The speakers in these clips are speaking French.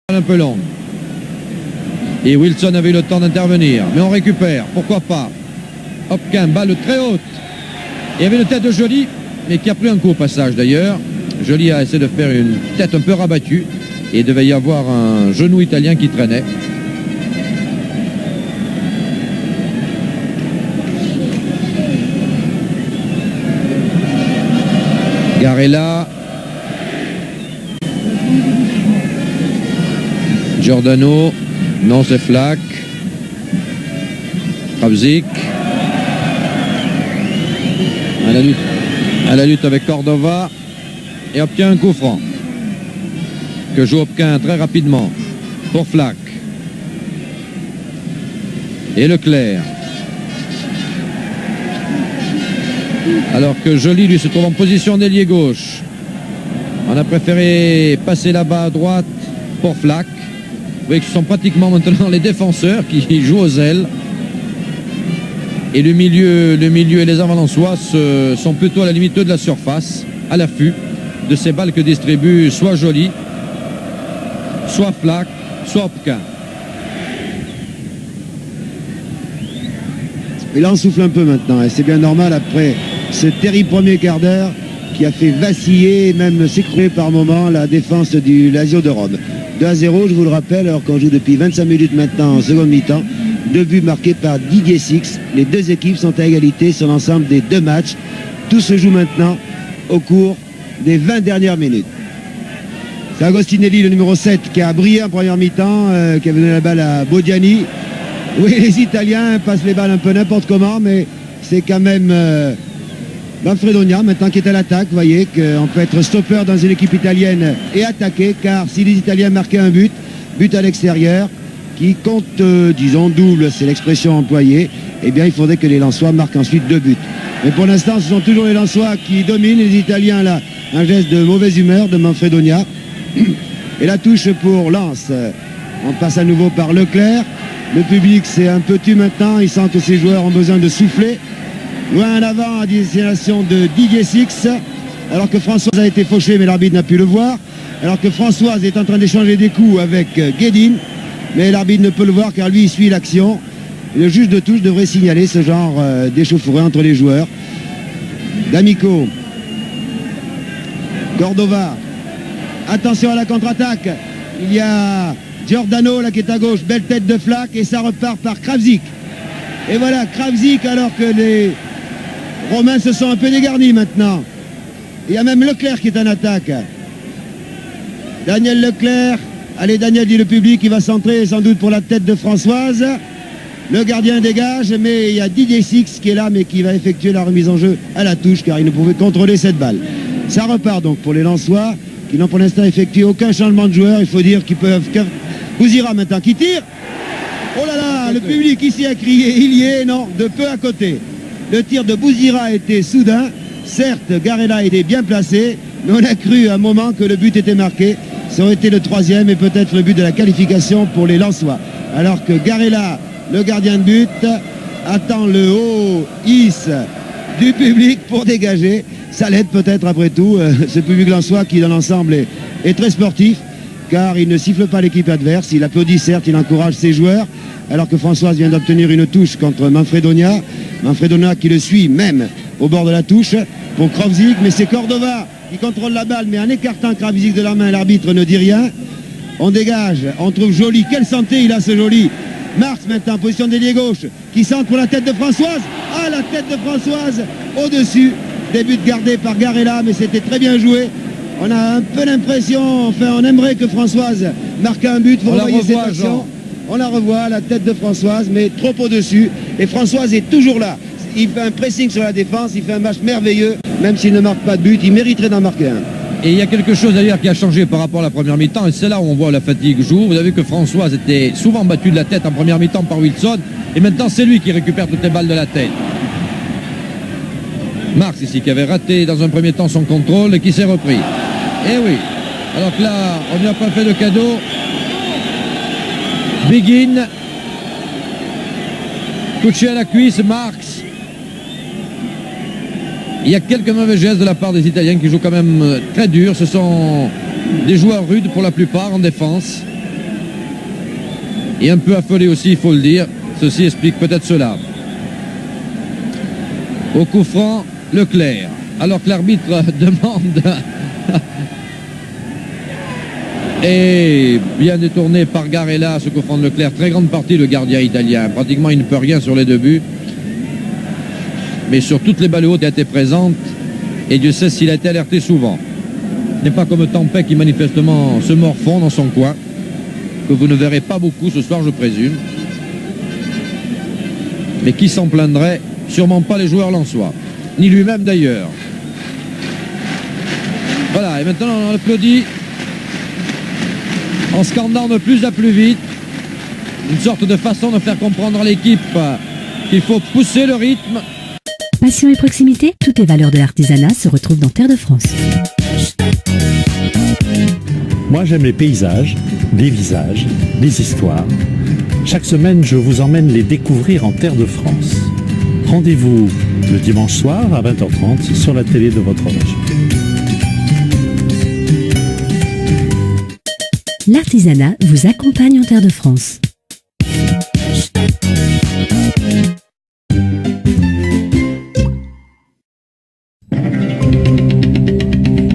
Un peu long. Et Wilson avait eu le temps d'intervenir. Mais on récupère, pourquoi pas. Hopquin, balle très haute. Il y avait une tête de Joly, mais qui a pris un coup au passage d'ailleurs. Joly a essayé de faire une tête un peu rabattue. Et il devait y avoir un genou italien qui traînait. Garella. Giordano. Non, c'est Flack. Kravzik. À la lutte avec Cordova. Et obtient un coup franc. Que joue Hopquin très rapidement. Pour Flack. Et Leclerc. Alors que Joly, lui, se trouve en position d'ailier gauche. On a préféré passer là-bas à droite pour Flack. Vous voyez que ce sont pratiquement maintenant les défenseurs qui jouent aux ailes. Et le milieu et les avant-lensois sont plutôt à la limite de la surface, à l'affût de ces balles que distribue soit Joly, soit Flack, soit Hopquin. Et là on souffle un peu maintenant, et c'est bien normal après ce terrible premier quart d'heure qui a fait vaciller et même s'écrouler par moments la défense du Lazio de Rome. 2-0, je vous le rappelle, alors qu'on joue depuis 25 minutes maintenant en seconde mi-temps. 2 buts marqués par Didier Six. Les deux équipes sont à égalité sur l'ensemble des 2 matchs. Tout se joue maintenant au cours des 20 dernières minutes. C'est Agostinelli, le numéro 7, qui a brillé en première mi-temps, qui a donné la balle à Bodiani. Oui, les Italiens passent les balles un peu n'importe comment, mais c'est quand même Manfredonia maintenant qui est à l'attaque. Vous voyez qu'on peut être stopper dans une équipe italienne et attaquer, car si les Italiens marquaient un but à l'extérieur, qui compte, disons, double, c'est l'expression employée, eh bien il faudrait que les Lensois marquent ensuite 2 buts. Mais pour l'instant, ce sont toujours les Lensois qui dominent. Les Italiens, là, un geste de mauvaise humeur de Manfredonia. Et la touche pour Lens. On passe à nouveau par Leclerc. Le public s'est un peu tu maintenant. Il sent que ces joueurs ont besoin de souffler. Loin en avant à destination de Didier Six. Alors que Françoise a été fauchée, mais l'arbitre n'a pu le voir. Alors que Françoise est en train d'échanger des coups avec Guédine. Mais l'arbitre ne peut le voir car lui il suit l'action. Le juge de touche devrait signaler ce genre d'échauffourée entre les joueurs. D'Amico. Cordova. Attention à la contre-attaque. Il y a Giordano là qui est à gauche. Belle tête de Flack et ça repart par Kravzik. Et voilà Kravzik alors que les Romains se sont un peu dégarnis maintenant. Il y a même Leclerc qui est en attaque. Daniel Leclerc. Allez, Daniel, dit le public, il va centrer sans doute pour la tête de Françoise. Le gardien dégage, mais il y a Didier Six qui est là, mais qui va effectuer la remise en jeu à la touche, car il ne pouvait contrôler cette balle. Ça repart donc pour les Lensois, qui n'ont pour l'instant effectué aucun changement de joueur. Il faut dire qu'ils peuvent... Bouzira maintenant qui tire. Oh là là, le public ici a crié, il y est, non, de peu à côté. Le tir de Bouzira a été soudain. Certes, Garella était bien placé, mais on a cru à un moment que le but était marqué. Ça aurait été le 3e et peut-être le but de la qualification pour les Lensois. Alors que Garella, le gardien de but, attend le haut is du public pour dégager. Ça l'aide peut-être après tout, ce public lensois qui dans l'ensemble est très sportif, car il ne siffle pas l'équipe adverse. Il applaudit certes, il encourage ses joueurs, alors que Françoise vient d'obtenir une touche contre Manfredonia. Manfredonia qui le suit même au bord de la touche pour Kravzik, mais c'est Cordova qui contrôle la balle, mais en écartant Kravzik de la main, l'arbitre ne dit rien. On dégage, on trouve Joly. Quelle santé il a ce Joly. Marx maintenant en position d'ailier gauche, qui centre pour la tête de Françoise. Ah, la tête de Françoise au-dessus. Des buts gardés par Garella, mais c'était très bien joué. On a un peu l'impression, enfin on aimerait que Françoise marque un but. Vous voyez cette action. On la revoit, la tête de Françoise, mais trop au-dessus. Et Françoise est toujours là. Il fait un pressing sur la défense, il fait un match merveilleux. Même s'il ne marque pas de but, il mériterait d'en marquer un. Et il y a quelque chose d'ailleurs qui a changé par rapport à la première mi-temps, et c'est là où on voit la fatigue joue. Vous avez vu que Françoise était souvent battu de la tête en première mi-temps par Wilson, et maintenant c'est lui qui récupère toutes les balles de la tête. Marx ici qui avait raté dans un premier temps son contrôle et qui s'est repris. Et oui, alors que là on n'y a pas fait de cadeau. Begin, touché à la cuisse, Marx. Il y a quelques mauvais gestes de la part des Italiens qui jouent quand même très dur. Ce sont des joueurs rudes pour la plupart en défense. Et un peu affolé aussi, il faut le dire. Ceci explique peut-être cela. Au coup franc, Leclerc. Alors que l'arbitre demande... Et bien détourné par Garella, ce coup franc de Leclerc. Très grande partie, le gardien italien. Pratiquement, il ne peut rien sur les 2 buts. Mais sur toutes les balles hautes, il a été présente. Et Dieu sait s'il a été alerté souvent. Ce n'est pas comme Tempeh qui manifestement se morfond dans son coin, que vous ne verrez pas beaucoup ce soir, je présume. Mais qui s'en plaindrait? Sûrement pas les joueurs lensois, ni lui-même d'ailleurs. Voilà, et maintenant on applaudit en scandant de plus à plus vite. Une sorte de façon de faire comprendre à l'équipe qu'il faut pousser le rythme. Passion et proximité, toutes les valeurs de l'artisanat se retrouvent dans Terre de France. Moi, j'aime les paysages, les visages, les histoires. Chaque semaine, je vous emmène les découvrir en Terre de France. Rendez-vous le dimanche soir à 20h30 sur la télé de votre région. L'artisanat vous accompagne en Terre de France.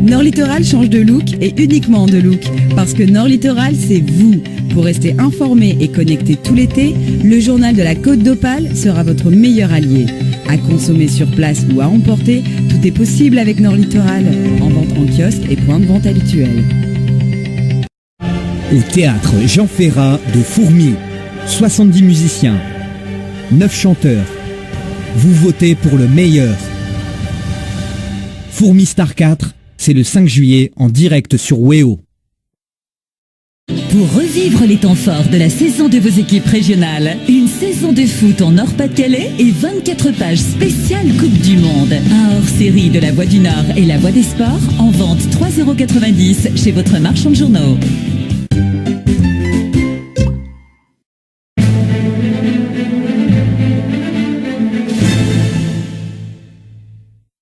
Nord Littoral change de look et uniquement de look. Parce que Nord Littoral, c'est vous. Pour rester informé et connecté tout l'été, le journal de la Côte d'Opale sera votre meilleur allié. À consommer sur place ou à emporter, tout est possible avec Nord Littoral. En vente en kiosque et point de vente habituels. Au théâtre Jean Ferrat de Fourmi, 70 musiciens, 9 chanteurs. Vous votez pour le meilleur. Fourmi Star 4, c'est le 5 juillet en direct sur Wéo. Pour revivre les temps forts de la saison de vos équipes régionales, une saison de foot en Nord-Pas-de-Calais et 24 pages spéciales Coupe du Monde. Un hors-série de la Voix du Nord et la Voix des Sports en vente 3,90 € chez votre marchand de journaux.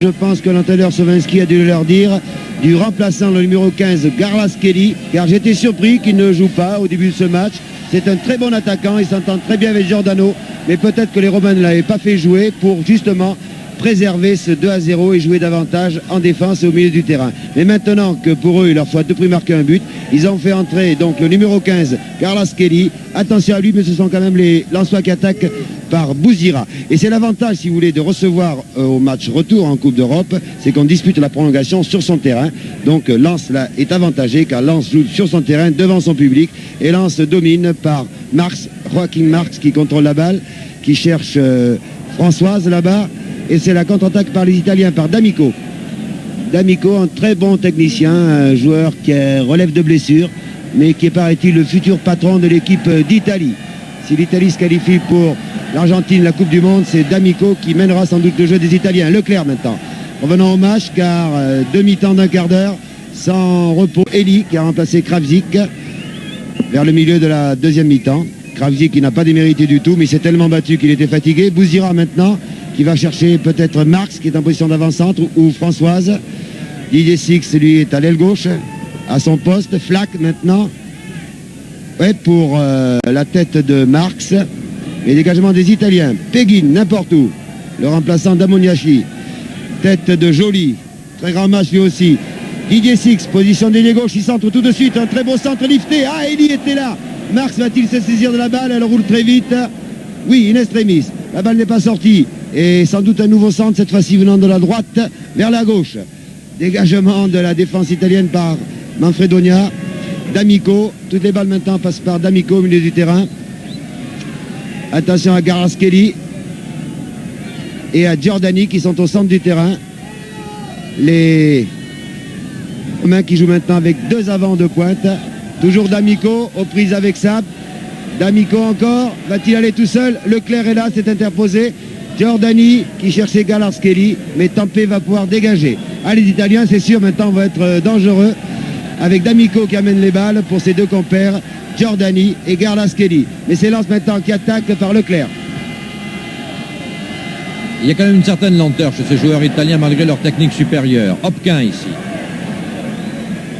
Je pense que l'entraîneur Sovinski a dû leur dire du remplaçant le numéro 15 Garlas Kelly, car j'étais surpris qu'il ne joue pas au début de ce match. C'est un très bon attaquant, il s'entend très bien avec Giordano, mais peut-être que les Romains ne l'avaient pas fait jouer pour justement préserver ce 2-0 et jouer davantage en défense et au milieu du terrain. Mais maintenant que pour eux, il leur faut à tout prix marquer un but, ils ont fait entrer donc le numéro 15, Carlos Kelly. Attention à lui, mais ce sont quand même les Lensois qui attaquent par Bouzira. Et c'est l'avantage, si vous voulez, de recevoir au match retour en Coupe d'Europe, c'est qu'on dispute la prolongation sur son terrain. Donc Lens là est avantagé car Lens joue sur son terrain devant son public et Lens domine par Marx, Joaquin Marx qui contrôle la balle, qui cherche Françoise là-bas. Et c'est la contre-attaque par les Italiens, par D'Amico. D'Amico, un très bon technicien, un joueur qui relève de blessures, mais qui est, paraît-il, le futur patron de l'équipe d'Italie. Si l'Italie se qualifie pour l'Argentine, la Coupe du Monde, c'est D'Amico qui mènera sans doute le jeu des Italiens. Leclerc maintenant. Revenons au match, car demi-temps d'un quart d'heure, sans repos. Eli qui a remplacé Kravzik vers le milieu de la deuxième mi-temps. Kravzik qui n'a pas démérité du tout, mais il s'est tellement battu qu'il était fatigué. Bouzira maintenant, qui va chercher peut-être Marx qui est en position d'avant-centre ou Françoise. Didier Six, lui, est à l'aile gauche, à son poste. Flack maintenant. Ouais, pour la tête de Marx. Et dégagement des Italiens. Peguin, n'importe où. Le remplaçant d'Amoniachi. Tête de Joly. Très grand match lui aussi. Didier Six, position d'ailier gauche, il centre tout de suite. Un très beau centre lifté. Ah, Eli était là. Marx va-t-il se saisir de la balle? Elle roule très vite. Oui, in extremis. La balle n'est pas sortie. Et sans doute un nouveau centre, cette fois-ci venant de la droite vers la gauche. Dégagement de la défense italienne par Manfredonia. D'Amico. Toutes les balles maintenant passent par D'Amico au milieu du terrain. Attention à Garaschelli et à Giordani qui sont au centre du terrain. Les Romains qui jouent maintenant avec deux avants de pointe. Toujours D'Amico aux prises avec Sab. D'Amico encore. Va-t-il aller tout seul? Leclerc est là, s'est interposé. Giordani qui cherchait Garaschelli, mais Tempeh va pouvoir dégager. Ah, les Italiens, c'est sûr, maintenant vont être dangereux avec D'Amico qui amène les balles pour ses deux compères, Giordani et Garaschelli. Mais c'est Lens maintenant qui attaque par Leclerc. Il y a quand même une certaine lenteur chez ces joueurs italiens malgré leur technique supérieure. Hopquin ici,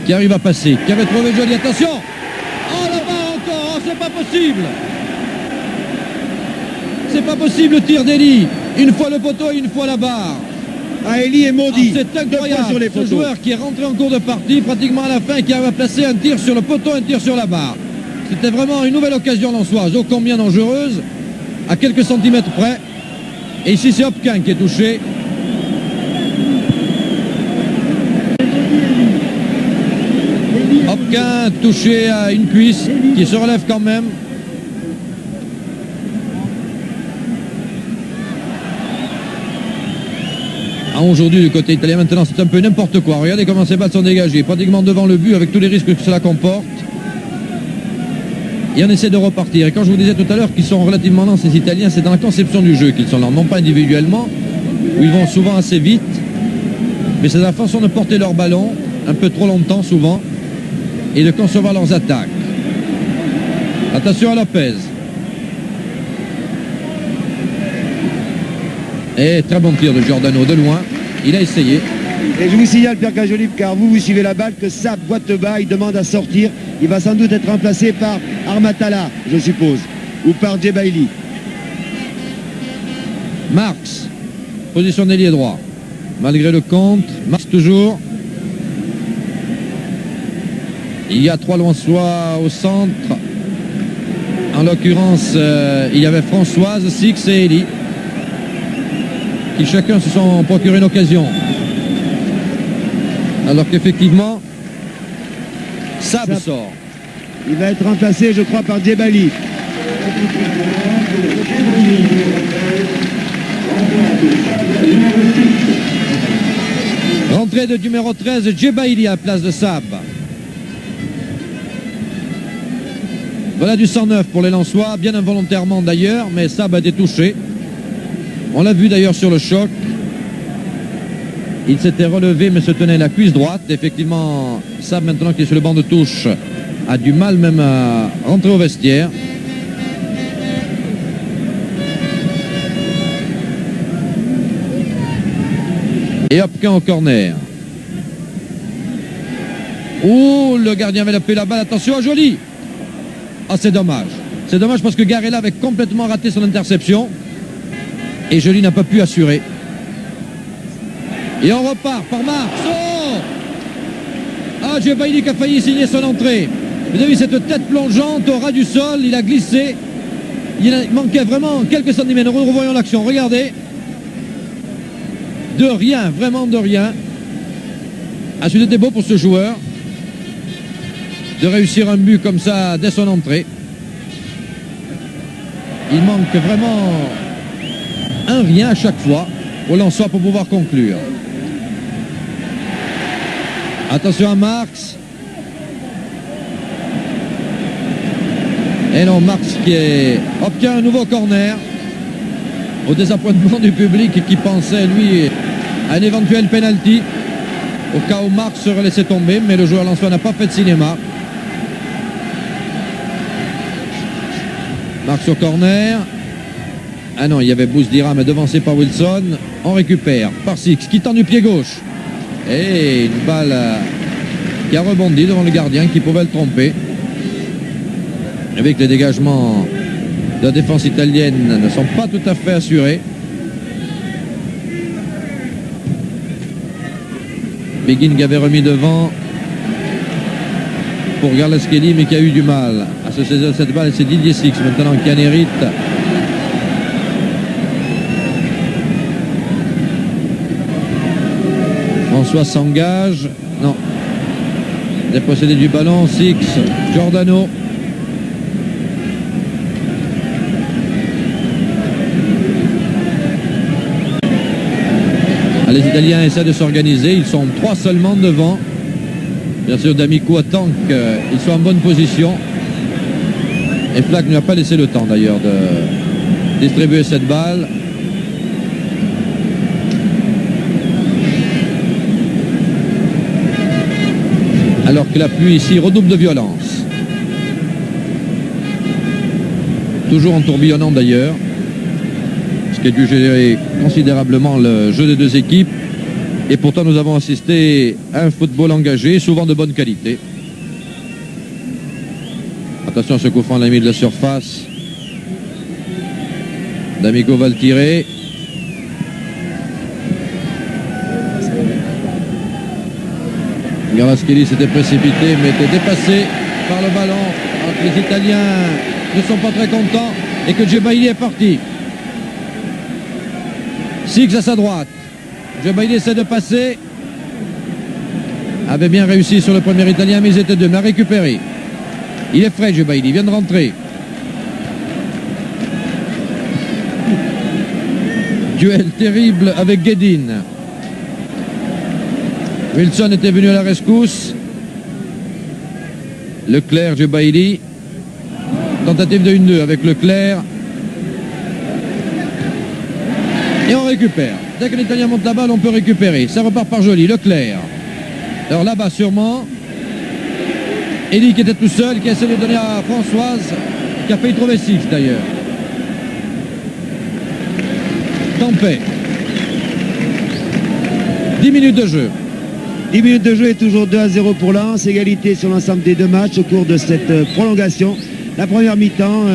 qui arrive à passer, qui avait trouvé joli. Attention! Oh là-bas encore, oh, c'est pas possible! c'est pas possible le tir d'Eli. Une fois le poteau et une fois la barre. Ah, Eli est maudit. C'est incroyable, sur les ce poteaux. joueur qui est rentré en cours de partie, pratiquement à la fin, qui a placé un tir sur le poteau, un tir sur la barre. C'était vraiment une nouvelle occasion lensoise, ô combien dangereuse, à quelques centimètres près. Et ici, c'est Hopquin qui est touché. Hopquin touché à une cuisse, qui se relève quand même. Aujourd'hui, du côté italien, maintenant, c'est un peu n'importe quoi. Regardez comment ces balles sont dégagées, pratiquement devant le but, avec tous les risques que cela comporte. Et on essaie de repartir. Et quand je vous disais tout à l'heure qu'ils sont relativement lents, ces Italiens, c'est dans la conception du jeu qu'ils sont lents, non pas individuellement, où ils vont souvent assez vite, mais c'est la façon de porter leur ballon, un peu trop longtemps souvent, et de concevoir leurs attaques. Attention à Lopez. Et très bon tir de Giordano de loin. Il a essayé. Et je vous signale, Pierre Cajolif, car vous suivez la balle, que Saab boite bas, il demande à sortir. Il va sans doute être remplacé par Armatala, je suppose, ou par Djebaili. Marx, position d'ailier droit. Malgré le contre, Marx toujours. Il y a 3 Lensois au centre. En l'occurrence, il y avait Françoise, Six et Eli, qui chacun se sont procuré une occasion. Alors qu'effectivement, Saab sort. Il va être remplacé, je crois, par Djebaili. Rentrée de numéro 13, Djebaili à la place de Saab. Voilà du 109 pour les Lensois, bien involontairement d'ailleurs, mais Saab a été touché. On l'a vu d'ailleurs sur le choc. Il s'était relevé mais se tenait la cuisse droite. Effectivement, Saab maintenant qui est sur le banc de touche a du mal même à rentrer au vestiaire. Et Hopquin au corner. Oh, le gardien avait lapé la balle. Attention à Joly. Ah, c'est dommage. C'est dommage parce que Garella avait complètement raté son interception. Et Joly n'a pas pu assurer. Et on repart par Marx. Oh, ah, Djebaili qui a failli signer son entrée. Vous avez vu cette tête plongeante au ras du sol. Il a glissé. Il manquait vraiment quelques centimètres. Nous revoyons l'action. Regardez. De rien, vraiment de rien. Ah, c'était beau pour ce joueur de réussir un but comme ça dès son entrée. Il manque vraiment un rien à chaque fois au Lensois pour pouvoir conclure. Attention à Marx. Et non, Marx qui obtient un nouveau corner au désappointement du public qui pensait, lui, à un éventuel penalty au cas où Marx serait laissé tomber, mais le joueur lensois n'a pas fait de cinéma. Marx au corner. Ah non, il y avait Bouzdira, mais devancé par Wilson. On récupère par Six, qui tend du pied gauche. Et une balle qui a rebondi devant le gardien, qui pouvait le tromper. Avec les dégagements de la défense italienne ne sont pas tout à fait assurés. Begin avait remis devant pour Garlaschelli, mais qui a eu du mal à se saisir de cette balle. Et c'est Didier Six maintenant qui en hérite. François s'engage. Non. Dépossédé du ballon. Six. Giordano. Les Italiens essaient de s'organiser. Ils sont 3 seulement devant. Bien sûr, D'Amico attend qu'ils soient en bonne position. Et Flack ne lui a pas laissé le temps d'ailleurs de distribuer cette balle. Alors que la pluie ici redouble de violence. Toujours en tourbillonnant d'ailleurs. Ce qui a dû gérer considérablement le jeu des deux équipes. Et pourtant nous avons assisté à un football engagé, souvent de bonne qualité. Attention à ce coup franc à la limite de la surface. D'Amico va le tirer. Galaschelli s'était précipité mais était dépassé par le ballon. Alors que les Italiens ne sont pas très contents et que Djebaili est parti. Six à sa droite. Djebaili essaie de passer. Avait bien réussi sur le premier Italien, mais ils étaient deux. Mais a récupéré. Il est frais, Djebaili, il vient de rentrer. Duel terrible avec Guedin. Wilson était venu à la rescousse. Leclerc, Djebaili. Tentative de 1-2 avec Leclerc. Et on récupère. Dès que l'Italien monte la balle, on peut récupérer. Ça repart par Joly, Leclerc. Alors là-bas sûrement. Elie qui était tout seul, qui a essayé de donner à Françoise, qui a failli trouver Six d'ailleurs. Tempet. 10 minutes de jeu. 10 minutes de jeu et toujours 2-0 pour Lens. Égalité sur l'ensemble des deux matchs au cours de cette prolongation. La première mi-temps,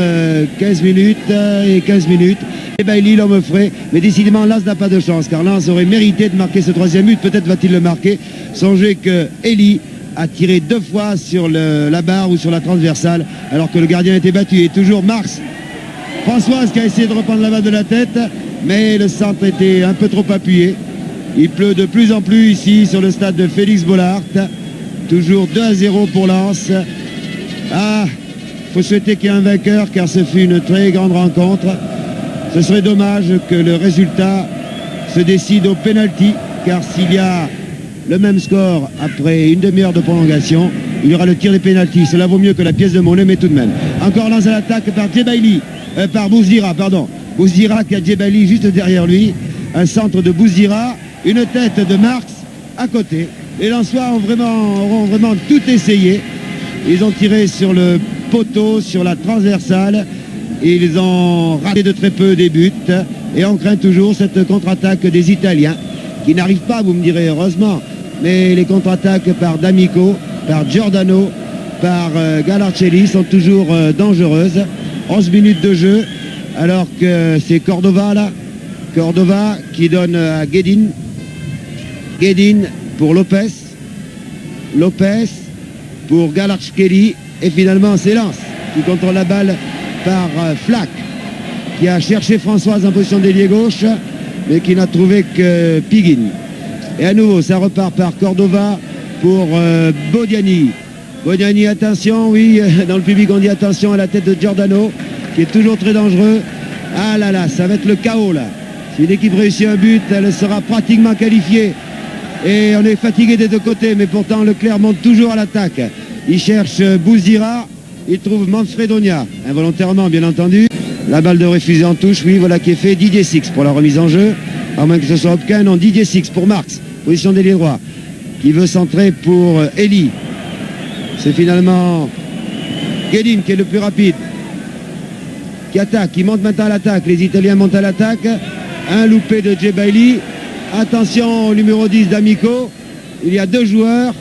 15 minutes et 15 minutes. Djebaili, l'homme frais, mais décidément Lens n'a pas de chance, car Lens aurait mérité de marquer ce troisième but. Peut-être va-t-il le marquer. Songez que Elie a tiré 2 fois sur la barre ou sur la transversale, alors que le gardien a été battu. Et toujours Marx. Françoise qui a essayé de reprendre la balle de la tête, mais le centre était un peu trop appuyé. Il pleut de plus en plus ici sur le stade de Félix Bollaert. Toujours 2-0 pour Lens. Ah, faut souhaiter qu'il y ait un vainqueur, car ce fut une très grande rencontre. Ce serait dommage que le résultat se décide au pénalty, car s'il y a le même score après une demi-heure de prolongation, il y aura le tir des pénaltys. Cela vaut mieux que la pièce de monnaie, mais tout de même. Encore Lens à l'attaque par Djebaili, par Bouzdira, pardon. Bouzdira qui a Djebaili juste derrière lui. Un centre de Bouzdira, une tête de Marx à côté. Les Lensois auront vraiment tout essayé. Ils ont tiré sur le poteau, sur la transversale. Ils ont raté de très peu des buts. Et on craint toujours cette contre-attaque des Italiens, qui n'arrive pas, vous me direz, heureusement. Mais les contre-attaques par D'Amico, par Giordano, par Galarcelli sont toujours dangereuses. 11 minutes de jeu, alors que c'est Cordova là. Cordova qui donne à Guedin. Guedin pour Lopez. Lopez pour Galarcelli. Et finalement c'est Lens qui contrôle la balle par Flack, qui a cherché Françoise en position d'ailier gauche, mais qui n'a trouvé que Piguin. Et à nouveau, ça repart par Cordova pour Bodiani. Bodiani, attention, oui, dans le public on dit attention à la tête de Giordano, qui est toujours très dangereux. Ah là là, ça va être le chaos là. Si une équipe réussit un but, elle sera pratiquement qualifiée. Et on est fatigué des deux côtés, mais pourtant Leclerc monte toujours à l'attaque. Il cherche Bouzdira, il trouve Manfredonia, involontairement bien entendu. La balle de refusée en touche, oui, voilà qui est fait. Didier Six pour la remise en jeu, à moins que ce soit Hopkin. Non, Didier Six pour Marx, position d'ailier droit, qui veut centrer pour Elie. C'est finalement Guedin qui est le plus rapide, qui attaque, qui monte maintenant à l'attaque. Les Italiens montent à l'attaque. Un loupé de Djebaili. Attention au numéro 10 d'Amico. Il y a 2 joueurs.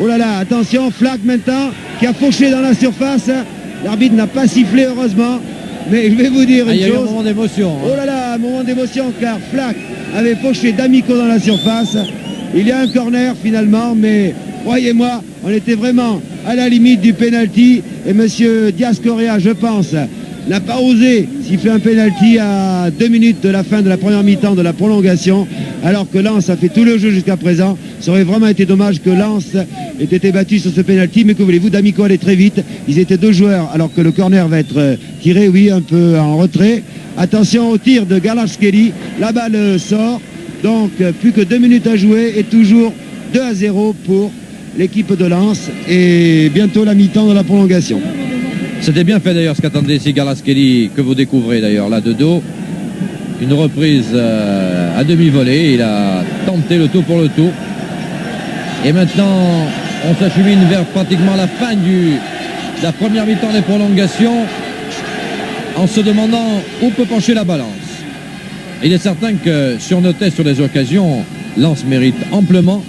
Oh là là, attention, Flack maintenant, qui a fauché dans la surface. L'arbitre n'a pas sifflé, heureusement. Mais je vais vous dire une chose. Il y a eu un moment d'émotion. Oh là là, un moment d'émotion, car Flack avait fauché d'Amico dans la surface. Il y a un corner finalement, mais croyez-moi, on était vraiment à la limite du penalty. Et monsieur Diaz-Correa, je pense, n'a pas osé siffler un penalty à 2 minutes de la fin de la première mi-temps de la prolongation, alors que Lens a fait tout le jeu jusqu'à présent. Ça aurait vraiment été dommage que Lens ait été battu sur ce penalty, mais que voulez-vous, D'Amico allait très vite. Ils étaient 2 joueurs, alors que le corner va être tiré, oui, un peu en retrait. Attention au tir de Galarcelli, la balle sort, donc plus que 2 minutes à jouer et toujours 2-0 pour l'équipe de Lens, et bientôt la mi-temps de la prolongation. C'était bien fait d'ailleurs ce qu'attendait ici Galarcelli, que vous découvrez d'ailleurs là de dos. Une reprise à demi-volée, il a tenté le tout pour le tout. Et maintenant, on s'achemine vers pratiquement la fin de la première mi-temps des prolongations, en se demandant où peut pencher la balance. Il est certain que sur nos tests, sur les occasions, Lens mérite amplement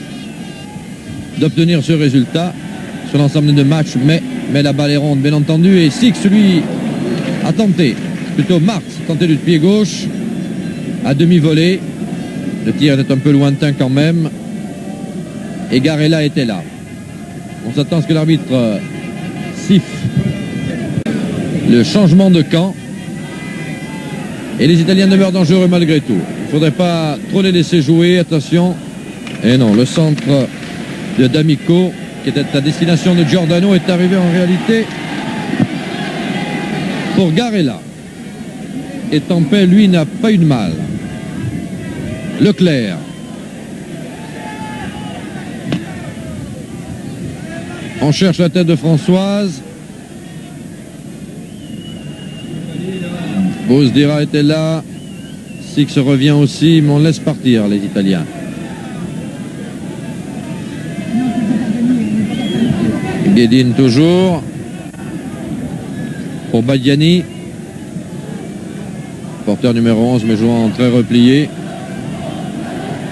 d'obtenir ce résultat sur l'ensemble de matchs, mais la balle est ronde, bien entendu, et Six, lui, a tenté. plutôt Marx tenté du pied gauche à demi-volée. Le tir est un peu lointain quand même. Et Garella était là. On s'attend à ce que l'arbitre siffle le changement de camp. Et les Italiens demeurent dangereux malgré tout. Il ne faudrait pas trop les laisser jouer, attention. Et non, le centre de D'Amico, qui était à destination de Giordano, est arrivé en réalité pour Garella. Et Tempeh, lui, n'a pas eu de mal. Leclerc. On cherche la tête de Françoise. Bosdira était là. Six revient aussi, mais on laisse partir les Italiens. Guedin toujours. Pour Badiani. Porteur numéro 11, mais jouant très replié.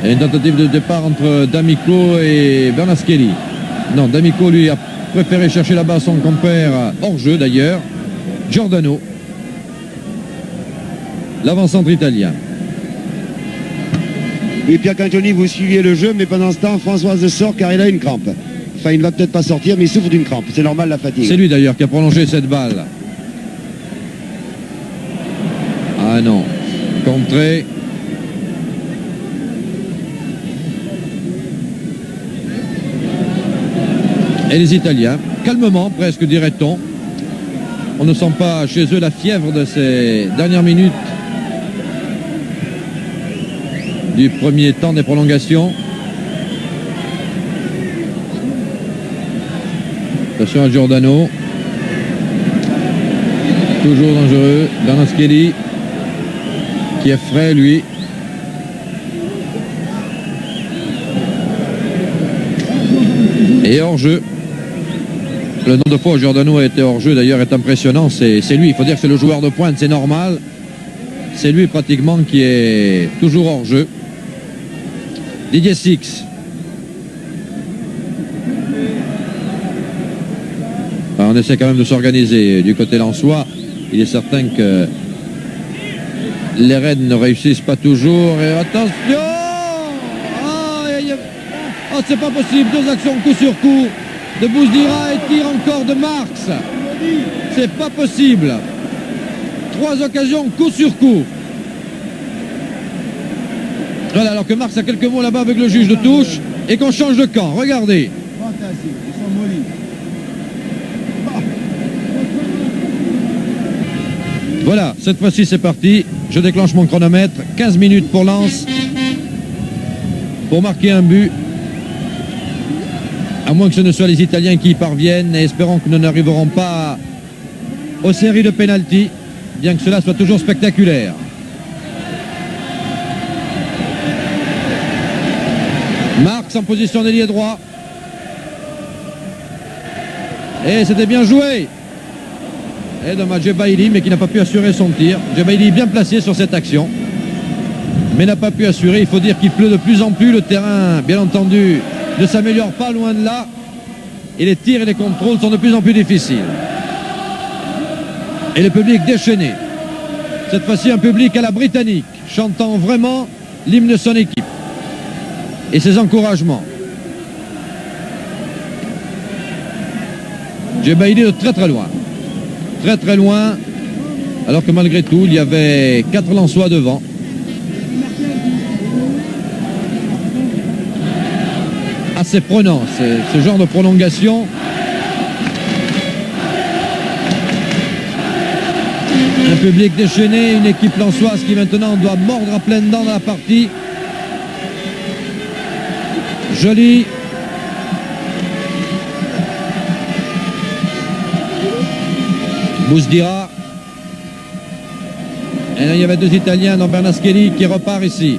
Et une tentative de départ entre D'Amico et Bernaschelli. Non, D'Amico, lui, a préféré chercher là-bas son compère, hors jeu d'ailleurs, Giordano. L'avant-centre italien. Et Pierre Cantoni, vous suiviez le jeu, mais pendant ce temps, Françoise sort car il a une crampe. Enfin, il ne va peut-être pas sortir, mais il souffre d'une crampe. C'est normal, la fatigue. C'est lui d'ailleurs qui a prolongé cette balle. Ah non. Contré. Et les Italiens, calmement presque dirait-on. On ne sent pas chez eux la fièvre de ces dernières minutes du premier temps des prolongations. Attention à Giordano. Toujours dangereux. Bernaschelli qui est frais lui. Et hors jeu. Le nombre de fois où Giordano a été hors jeu d'ailleurs est impressionnant. C'est lui. Il faut dire que c'est le joueur de pointe. C'est normal. C'est lui pratiquement qui est toujours hors jeu. Didier Six. On essaie quand même de s'organiser du côté lensois. Il est certain que les Reds ne réussissent pas toujours. Et attention! Oh, c'est pas possible. Deux actions coup sur coup de Bouzdira et tir encore de Marx. C'est pas possible. Trois occasions coup sur coup. Voilà, alors que Marx a quelques mots là-bas avec le juge de touche et qu'on change de camp. Regardez. Voilà, cette fois-ci c'est parti. Je déclenche mon chronomètre. 15 minutes pour Lens. Pour marquer un but. À moins que ce ne soit les Italiens qui y parviennent. Et espérons que nous n'arriverons pas aux séries de pénalty. Bien que cela soit toujours spectaculaire. Marx en position d'ailier droit. Et c'était bien joué. Et dommage, Djebaili, mais qui n'a pas pu assurer son tir. Djebaili bien placé sur cette action, mais n'a pas pu assurer. Il faut dire qu'il pleut de plus en plus. Le terrain, bien entendu, ne s'améliore pas loin de là. Et les tirs et les contrôles sont de plus en plus difficiles. Et le public déchaîné. Cette fois-ci, un public à la britannique, chantant vraiment l'hymne de son équipe. Et ses encouragements. Djebaili de très très loin. Très très loin, alors que malgré tout, il y avait 4 Lensois devant. Assez prenant, ce genre de prolongation. Un public déchaîné, une équipe lensoise qui maintenant doit mordre à pleines dents dans la partie. Joli. Bouzdira. Et là, il y avait deux Italiens dans Bernaschelli qui repart ici.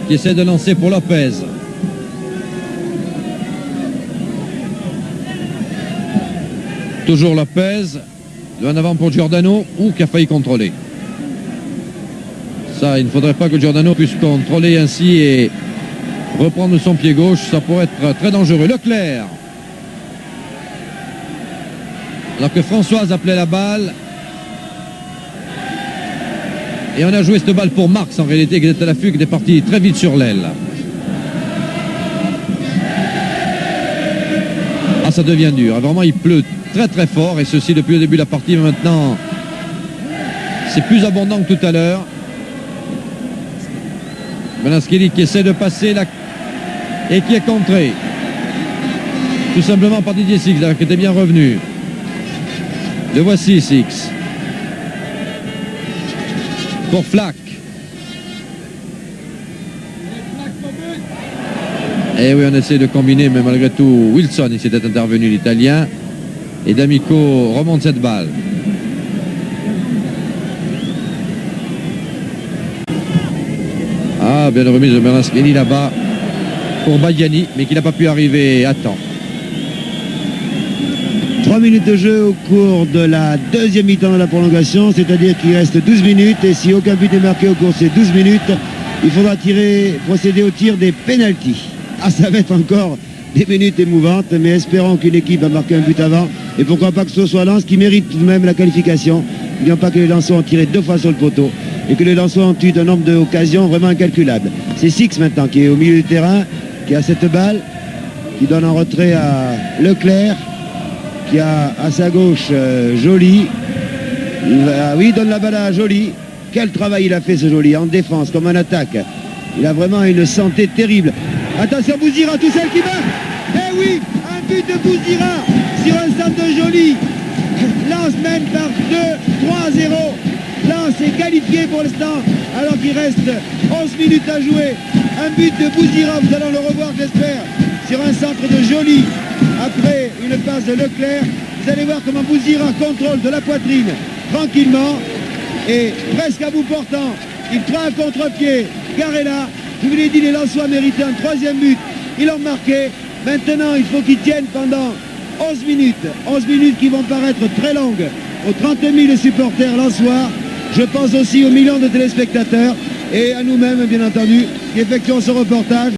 Qui essaie de lancer pour Lopez. Toujours Lopez. De en avant pour Giordano. Ou qui a failli contrôler. Ça, il ne faudrait pas que Giordano puisse contrôler ainsi et reprendre son pied gauche. Ça pourrait être très dangereux. Leclerc. Alors que Françoise appelait la balle. Et on a joué cette balle pour Marx en réalité, qui était à l'affût, qui était parti très vite sur l'aile. Ah, ça devient dur. Vraiment, il pleut très très fort, et ceci depuis le début de la partie. Mais maintenant, c'est plus abondant que tout à l'heure. Kvaratskhelia qui essaie de passer là et qui est contré. Tout simplement par Didier Six, qui était bien revenu. Le voici, Six. Pour Flack. Et oui, on essaie de combiner, mais malgré tout, Wilson, il s'était intervenu, l'Italien. Et D'Amico remonte cette balle. Ah, bien remise de Kvaratskhelia là-bas pour Badiani, mais qui n'a pas pu arriver à temps. 3 minutes de jeu au cours de la deuxième mi-temps de la prolongation, c'est-à-dire qu'il reste 12 minutes, et si aucun but n'est marqué au cours de ces 12 minutes, il faudra procéder au tir des pénaltys. Ah, ça va être encore des minutes émouvantes, mais espérons qu'une équipe a marqué un but avant, et pourquoi pas que ce soit Lens qui mérite tout de même la qualification. N'oublions pas que les Lensois ont tiré 2 fois sur le poteau, et que les Lensois ont eu un nombre d'occasions vraiment incalculable. C'est Six maintenant qui est au milieu du terrain, qui a cette balle, qui donne en retrait à Leclerc, qui a à sa gauche Joly. Oui, il donne la balle à Joly. Quel travail il a fait, ce Joly, en défense comme en attaque. Il a vraiment une santé terrible. Attention, Bouzira, tout seul qui marque. Eh oui, un but de Bouzira sur un centre de Joly. Lens mène par 2-3-0. Lens est qualifié pour l'instant, alors qu'il reste 11 minutes à jouer. Un but de Bouzira, vous allez le revoir, j'espère, sur un centre de Joly. Après une passe de Leclerc, vous allez voir comment Bouzira contrôle de la poitrine tranquillement et presque à bout portant. Il prend un contre-pied. Garella, je vous l'ai dit, les Lensois méritaient un 3e but. Ils l'ont marqué. Maintenant, il faut qu'ils tiennent pendant 11 minutes. 11 minutes qui vont paraître très longues aux 30 000 supporters lensois. Je pense aussi aux millions de téléspectateurs et à nous-mêmes, bien entendu, qui effectuons ce reportage.